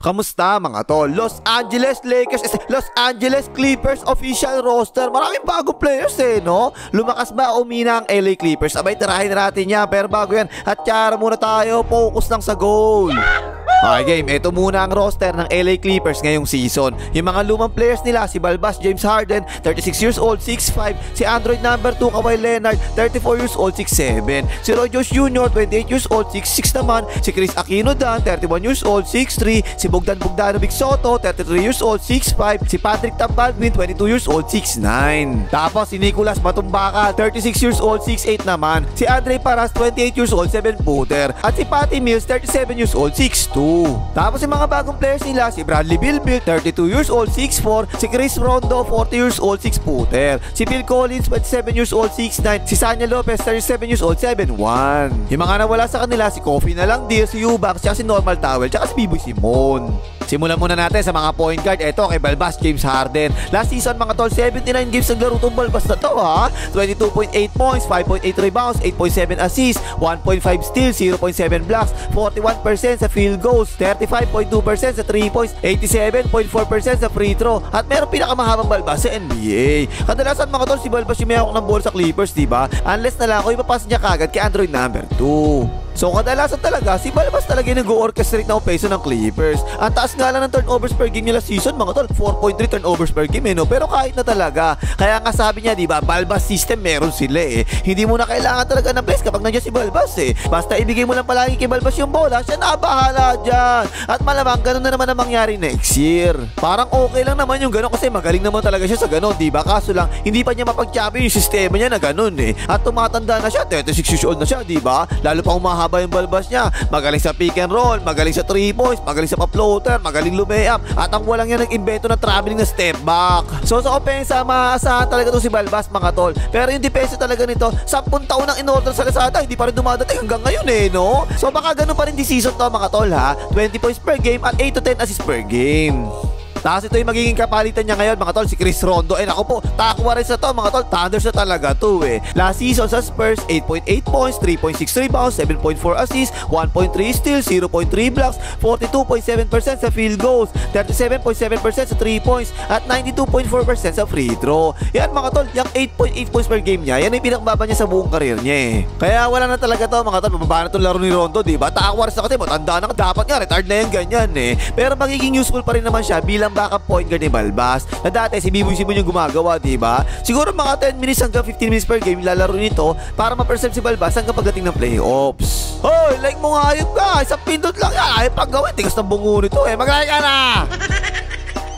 Kamusta mga tol? Los Angeles Lakers is Los Angeles Clippers official roster. Maraming bagong players no? Lumakas ba o umina ang LA Clippers? Abay, tirahin natin yan. Pero bago yan, hatyara muna tayo. Focus lang sa goal. Okay game, ito muna ang roster ng LA Clippers ngayong season. Yung mga lumang players nila, si Balbas James Harden, 36 years old, 6'5". Si Android number 2, Kawhi Leonard, 34 years old, 6'7". Si Roy Jones Jr., 28 years old, 6'6" naman. Si Chris Aquino Dan, 31 years old, 6'3". Si Bogdan Bogdanovic Soto, 33 years old, 6'5". Si Patrick Tambaldwin, 22 years old, 6'9". Tapos si Nicolas Matumbaka, 36 years old, 6'8" naman. Si Andre Paras, 28 years old, 7-footer. At si Patty Mills, 37 years old, 6'2". Tapos yung mga bagong players nila, si Bradley Beal, 32 years old, 6'4". Si Chris Rondo, 40 years old, 6-footer. Si Phil Collins, 27 years old, 6'9". Si Sanya Lopez, 37 years old, 7'1". Yung mga nawala sa kanila, si Kofi na lang deal, si Eubanks, si Normal Towel, si Biboy Simon. Simulan muna natin sa mga point guard. Ito kay Balbas James Harden. Last season mga tol, 79 games naglaro tong Balbas na to ha. 22.8 points, 5.8 rebounds, 8.7 assists, 1.5 steals, 0.7 blocks, 41% sa field goals, 35.2% sa 3 points, 87.4% sa free throw. At meron pinakamahabang Balbas sa NBA. Kadalasan mga tol, si Balbas yung may hawak ng ball sa Clippers, diba? Unless na lang kung ipapasa niya kagad kay Android number 2. So kadalasan talaga, si Balbas talaga yung nag-orchestrate ng peso ng Clippers. Ang taas nga lang ng turnovers per game nila season, mga tol, 4.3 turnovers per game no? Pero kahit na talaga, kaya nga sabi niya, diba, Balbas system meron sila Hindi mo na kailangan talaga ng plays kapag nandiyan si Balbas Basta ibigay mo lang palagi kay Balbas yung bola, siya na bahala dyan. At malamang ganun na naman ang mangyari next year. Parang okay lang naman yung ganun kasi magaling naman talaga siya sa ganun, diba? Kaso lang, hindi pa niya mapag-champion yung sistema niya na ganun At tumatanda na siya, 36 years old na siya, diba? Lalo pa umahaba yung Balbas niya. Magaling sa pick and roll, magaling sa 3 points, magaling sa pa-floater, magaling lumayap, at ang walang yan nag-invento na traveling na step back. So sa opensa, maaasahan talaga to si Balbas mga tol. Pero yung depensa talaga nito, 10 taon nang in-order sa Lazada, hindi pa rin dumadating hanggang ngayon no? So baka ganun pa rin this season to mga tol ha. 20 points per game at 8 to 10 assists per game. Tapos ito yung magiging kapalitan niya ngayon mga tol, si Chris Rondo. Naku po, takwa rin sa to mga tol, Thunders na talaga to Last season sa Spurs, 8.8 points, 3.6 rebounds, 7.4 assists, 1.3 steals, 0.3 blocks, 42.7% sa field goals, 37.7% sa 3 points, at 92.4% sa free throw. Yan mga tol, yung 8.8 points per game niya, yan yung pinakababa niya sa buong karir niya Kaya wala na talaga to mga tol, mababa na itong laro ni Rondo, diba? Takwa rin sa kasi, matanda na, dapat nga, retired na yan, ganyan Pero magiging useful pa rin naman siya bilang backup point guard ni Balbas na dati si Biboy Simon yung gumagawa, diba? Siguro mga 10 minutes hanggang 15 minutes per game lalaro nito para ma-perceive si Balbas hanggang pagdating ng playoffs. Hoy, like mo nga yun ka, isang pindot lang yan, ay paggawin, tigas ng bungo nito mag-like ka na!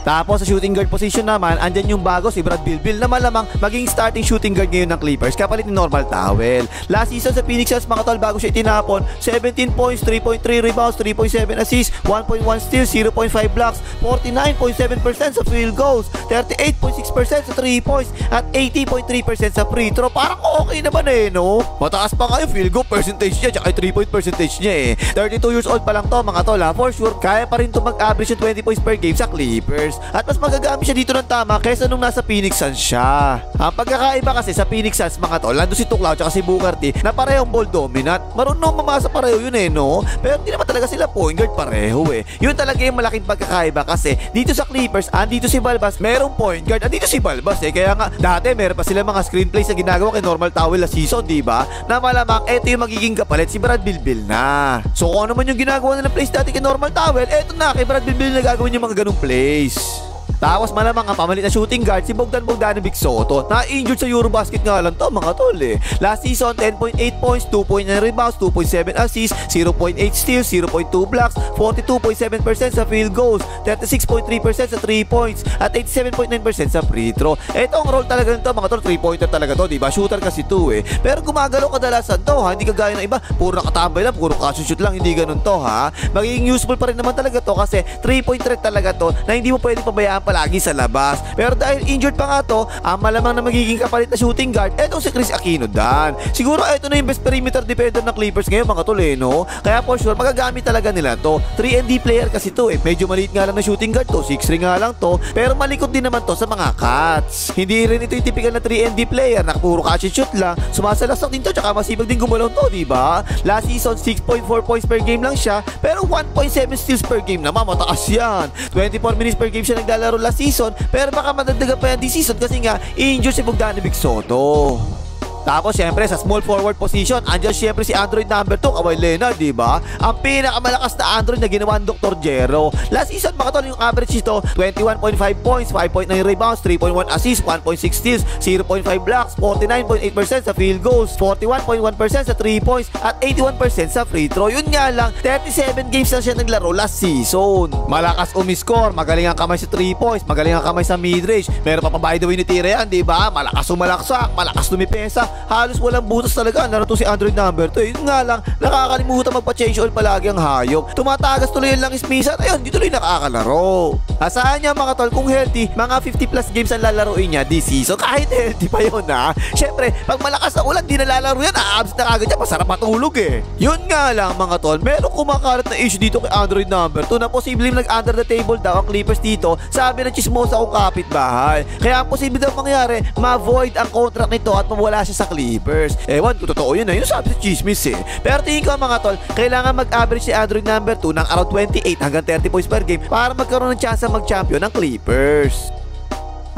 Tapos sa shooting guard position naman, andyan yung bago si Brad Bilbil na malamang maging starting shooting guard ngayon ng Clippers kapalit ni Normal Towel. Last season sa Phoenix Suns mga tol, bago siya itinapon, 17 points, 3.3 rebounds, 3.7 assists, 1.1 steals, 0.5 blocks, 49.7% sa field goals, 38.6% sa 3 points, at 80.3% sa free throw. Parang okay naman no? Mataas pa nga yung field goal percentage niya tsaka 3 point percentage niya 32 years old pa lang to mga tol for sure, kaya pa rin to mag-average yung 20 points per game sa Clippers. At mas magagamit siya dito ng tama kaysa nung nasa Phoenix Suns siya. Ang pagkakaiba kasi sa Phoenix Suns mga tol, nandun si Tuklaw at si Booker T na parehong ball dominant. Marunong mamasa pareho yun no? Pero hindi naman talaga sila point guard pareho Yun talaga yung malaking pagkakaiba kasi dito sa Clippers, andito si Balbas, merong point guard, andito si Balbas Kaya nga, dati meron pa sila mga screenplays na ginagawa kay Normal Towel last season, diba? Na malamang, eto yung magiging kapalit, si Brad Bilbil na. So kung ano man yung ginagawa nilang plays dati kay Normal Towel, eto na, kay Brad Bilbil na gagawin yung mga ganung plays. Tapos malamang ang pamalit na shooting guard si Bogdan Bogdanovic Soto na injured sa Eurobasket nga lang to mga tol Last season 10.8 points, 2.9 rebounds, 2.7 assists, 0.8 steals, 0.2 blocks, 42.7% sa field goals, 36.3% sa 3 points, at 87.9% sa free throw. Ito ang role talaga nito mga tol, 3-pointer talaga to, diba? Shooter kasi to Pero gumagalaw kadalasan to hindi kagaya ng iba, puro nakatambay lang, puro shoot lang, hindi ganun to Magiging useful pa rin naman talaga to kasi 3-point threat talaga to na hindi mo pwedeng pabayaan palagi sa labas. Pero dahil injured pa nga to, ang malamang na magiging kapalit na shooting guard, etong si Chris Aquino Dan. Siguro ito na yung best perimeter defender ng Clippers ngayon mga tol no? Kaya for sure, magagamit talaga nila to. 3-and-D player kasi to Medyo maliit nga lang na shooting guard to, 6'3" nga lang to, pero malikot din naman to sa mga cuts. Hindi rin ito yung typical na 3-and-D player na puro catch and shoot lang. Sumasalasak din to, tsaka masipag din gumalaw to, diba? Last season, 6.4 points per game lang siya, pero 1.7 steals per game naman, mataas yan. 24 minutes per game siya naglalaro last season, pero baka madagdagan pa yan this season kasi nga, injured si Bogdanovic Soto. Tapos syempre sa small forward position, andyan syempre si Android number 2, Kawhi Leonard, diba? Ang pinakamalakas na Android na ginawa ng Dr. Jero. Last season mga tol, yung average nito, 21.5 points, 5.9 rebounds, 3.1 assists, 1.6 steals, 0.5 blocks, 49.8% sa field goals, 41.1% sa 3 points, at 81% sa free throw. Yun nga lang, 37 games lang siya naglaro last season. Malakas umiscore, magaling ang kamay sa 3 points, magaling ang kamay sa midrange. Meron pa by the way ni tira yan, diba? Malakas umalaksak, malakas lumipesa. Halos walang butas talaga. Naruto si Android number 2. Yun nga lang, nakakalimutan magpa-change oil palagi ang hayop. Tumatagas tuloy yung langis minsan. Ayun, di tuloy nakakalaro. Asahan niya mga tol, kung healthy, mga 50 plus games ang lalaroin niya this season. Kahit healthy pa yun Syempre, pag malakas na ulan, di nalalaro yan. Abs na kagad niya, masarap matulog Yun nga lang mga tol, merong kumakalat na issue dito kay Android number 2 na posibleng nag-under the table daw ang Clippers dito, sabi ng chismosa kong kapitbahay. Kaya ang posible daw mangyari, ma-void ang contract nito at mawala siya sa Clippers. Ewan kung totoo yun yun sabi sa chismis Pero tingin ko mga tol, kailangan mag-average si Android number 2 ng around 28 hanggang 30 points per game para magkaroon ng chance mag-champion ng Clippers.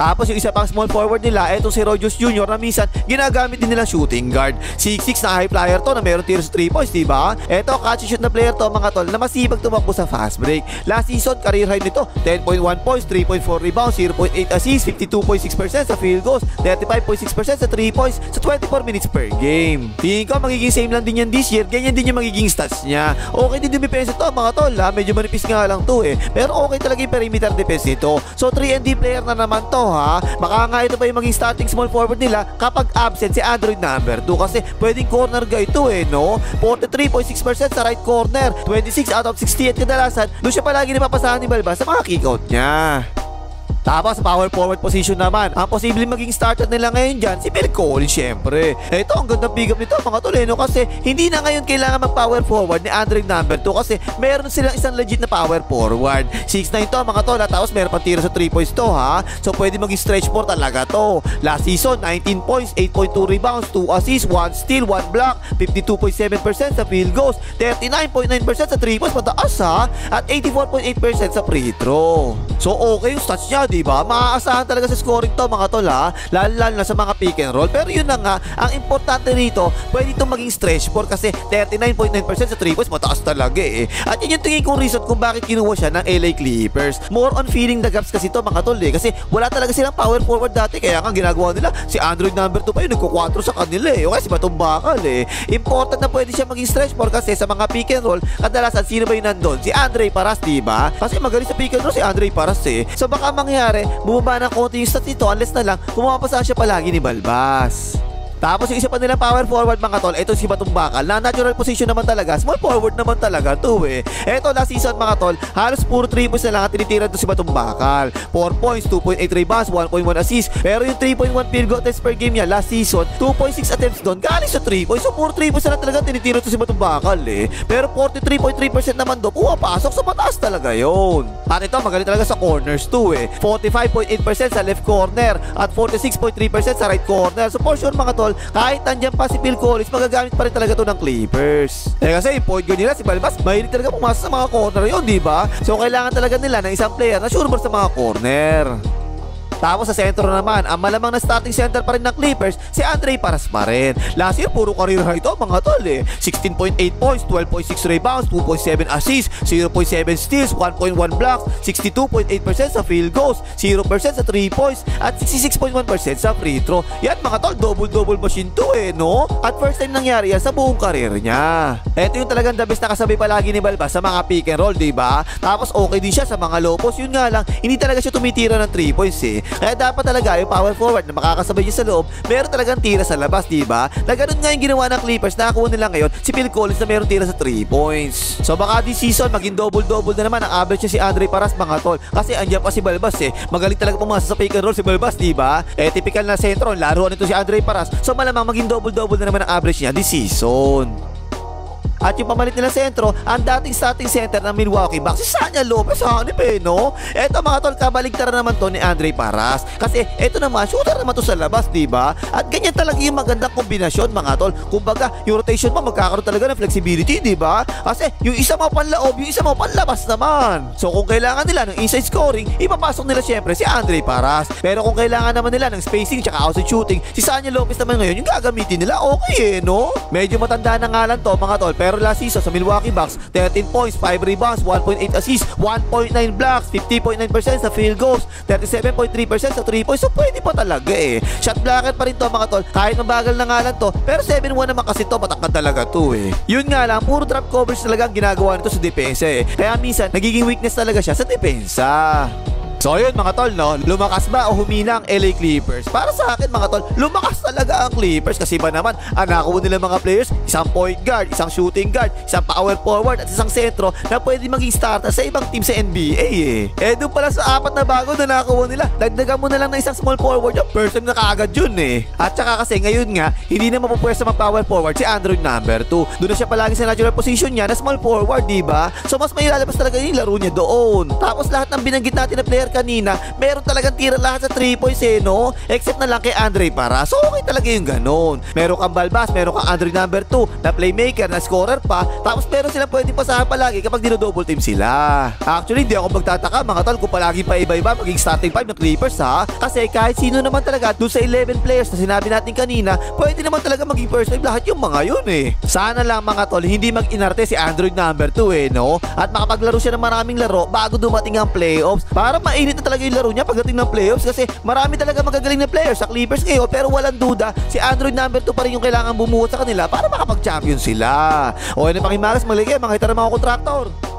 Tapos yung isa pang small forward nila, etong si Rogers Jr. na minsan ginagamit din nilang shooting guard. 6'6" na high flyer to na meron tiro sa 3 points, diba? Eto, catch and shoot na player to mga tol na masibag tumakbo sa fast break. Last season, career high nito, 10.1 points, 3.4 rebounds, 0.8 assists, 52.6% sa field goals, 35.6% sa 3 points sa 24 minutes per game. Tingin ko magiging same lang din yan this year, ganyan din yung magiging stats niya. Okay din yung defense to mga tol medyo manipis nga lang to pero okay talaga yung perimeter defense nito. So 3-and-D player na naman to baka nga ito pa yung maging starting small forward nila kapag absent si Android number 2 kasi pwedeng corner guy ito no? 43.6% sa right corner, 26 out of 68 kadalasan, doon siya palagi napapasahan ni Balbas sa mga kick-out niya. Tapos sa power forward position naman, ang posibleng maging starter nila ngayon dyan, si Phil Collins syempre. Ito, ang gandang pick up nito mga tol kasi hindi na ngayon kailangan mag-power forward ni Android number 2 kasi meron silang isang legit na power forward. 6'9" to mga tol tapos meron pang tiro sa 3 points to So pwede maging stretch 4 talaga to. Last season, 19 points, 8.2 rebounds, 2 assists, 1 steal, 1 block, 52.7% sa field goals, 39.9% sa 3 points, mataas at 84.8% sa free throw. So okay yung stats niya, diba? Maaasahan talaga sa scoring to mga tol lalo na sa mga pick and roll. Pero yun na nga, ang importante rito, pwede itong maging stretch 4 kasi 39.9% sa 3 points, mataas talaga At yun yung tingin kong reason kung bakit kinuha siya ng LA Clippers. More on filling the gaps kasi to mga tol kasi wala talaga silang power forward dati, kaya nga ginagawa nila si Android number 2 pa yun, nagko-4 sa kanila o kasi Batong Bakal Important na pwede siya maging stretch 4 kasi sa mga pick and roll, kadalasan sino ba yung nandun? Si Andre Paras, diba? Kasi magaling sa pick and roll si Andre Paras So baka mangyari, bumaba ng konti yung stats nito unless na lang kumapasa siya palagi ni Balbas. Tapos yung isa pa nilang power forward mga tol, ito si Batong Bakal na natural position naman talaga, small forward naman talaga to Ito last season mga tol, halos puro 3 points na lang at tinitira to si Batong Bakal. 4 points, 2.8 rebounds, 1.1 assists, pero yung 3.1 field goal attempts per game niya last season, 2.6 attempts doon, galing sa 3 points. So puro 3 points na lang talaga tinitira to si Batong Bakal Pero 43.3% naman doon, pumapasok sa mataas talaga yun. At ito magaling talaga sa corners too 45.8% sa left corner at 46.3% sa right corner. So for sure mga tol, kahit nandiyan pa si Phil Collins, magagamit pa rin talaga to ng Clippers. Kasi yung point guard nila si Balbas, mahilig talaga pumasok sa mga corner yun, diba? So kailangan talaga nila ng isang player na sure sa mga corner. Tapos sa sentro naman, ang malamang na starting center pa rin ng Clippers, si Andre Paras pa rin. Last year, puro career high ito mga tol 16.8 points, 12.6 rebounds, 2.7 assists, 0.7 steals, 1.1 blocks, 62.8% sa field goals, 0% sa 3 points, at 66.1% sa free throw. Yan mga tol, double-double machine to no? At first time nangyari yan sa buong career niya. Ito yung talagang the best na kasabay palagi ni Balbas sa mga pick and roll, diba? Tapos okay din siya sa mga low post. Yun nga lang, hindi talaga siya tumitira ng 3 points Kaya dapat talaga yung power forward na makakasabay niya sa loob, meron talagang tira sa labas, diba? Na ganun nga yung ginawa ng Clippers, nakakuha nila ngayon si Phil Collins na meron tira sa 3 points. So baka this season maging double-double na naman ang average niya si Andre Paras, mga tol. Kasi andyan pa si Balbas magaling talaga pumasa sa pick and roll si Balbas, diba? Typical na sentro, laruan nito si Andre Paras. So malamang maging double-double na naman ang average niya this season. At yung pamalit nila sentro, ang dating starting center ng Milwaukee Bucks, si Sanya Lopez, hanip no? Eto mga tol, kabaligtaran naman to ni Andre Paras. Kasi eto naman, shooter naman to sa labas, diba? At ganyan talaga yung magandang kombinasyon, mga tol. Kumbaga, yung rotation mo magkakaroon talaga ng flexibility, diba? Kasi yung isa mo panloob, yung isa mo panlabas naman. So kung kailangan nila ng inside scoring, ipapasok nila syempre si Andre Paras. Pero kung kailangan naman nila ng spacing tsaka outside shooting, si Sanya Lopez naman ngayon yung gagamitin nila, okay no? Medyo matanda na nga lang to, mga tol. Pero last season sa Milwaukee Bucks, 13 points, 5 rebounds, 1.8 assists, 1.9 blocks, 50.9% sa field goals, 37.3% sa 3 points. So pwede pa talaga Shot blocker pa rin to, mga tol. Kahit mabagal na nga lang to, pero 7-1 naman kasi to, matangkad talaga to Yun nga lang, puro drop coverage talaga ang ginagawa nito sa depensa Kaya minsan, nagiging weakness talaga siya sa depensa. So yun mga tol, no? Lumakas ba o humina ang LA Clippers? Para sa akin mga tol, lumakas talaga ang Clippers kasi ba naman ang nakuha nila mga players, isang point guard, isang shooting guard, isang power forward at isang sentro na pwede maging starter sa ibang team sa NBA doon pala sa 4 na bago na nakuha nila, dagdagan mo na lang ng isang small forward, yung person na kaagad yun At saka kasi ngayon nga, hindi na mapupwersa mag power forward si Android number 2. Doon na siya palagi sa natural position niya na small forward, diba? So mas may lalabas talaga yung laro niya doon. Tapos lahat ng binanggit natin na player kanina, meron talagang tira lahat sa 3 points no? Except na lang kay Andre Paras. So okay talaga yung ganun. Meron kang Balbas, meron kang Andre number 2 na playmaker, na scorer pa. Tapos meron silang pwedeng pasahan palagi kapag dino-double team sila. Actually, hindi ako magtataka mga tol kung palagi pa iba-iba maging starting 5 ng Clippers Kasi kahit sino naman talaga doon sa 11 players na sinabi natin kanina, pwede naman talaga maging first 5 lahat yung mga yun Sana lang mga tol, hindi mag-inarte si Android number 2 no? At makapaglaro siya ng maraming laro bago dumating ang playoffs para mainit na talaga yung laro niya pagdating ng playoffs kasi marami talaga magagaling na players sa Clippers ngayon, pero walang duda si Android number 2 pa rin yung kailangan bumuhat sa kanila para makapag-champion sila. O ano pang himagas, maligay mga hitara mga kontraktor.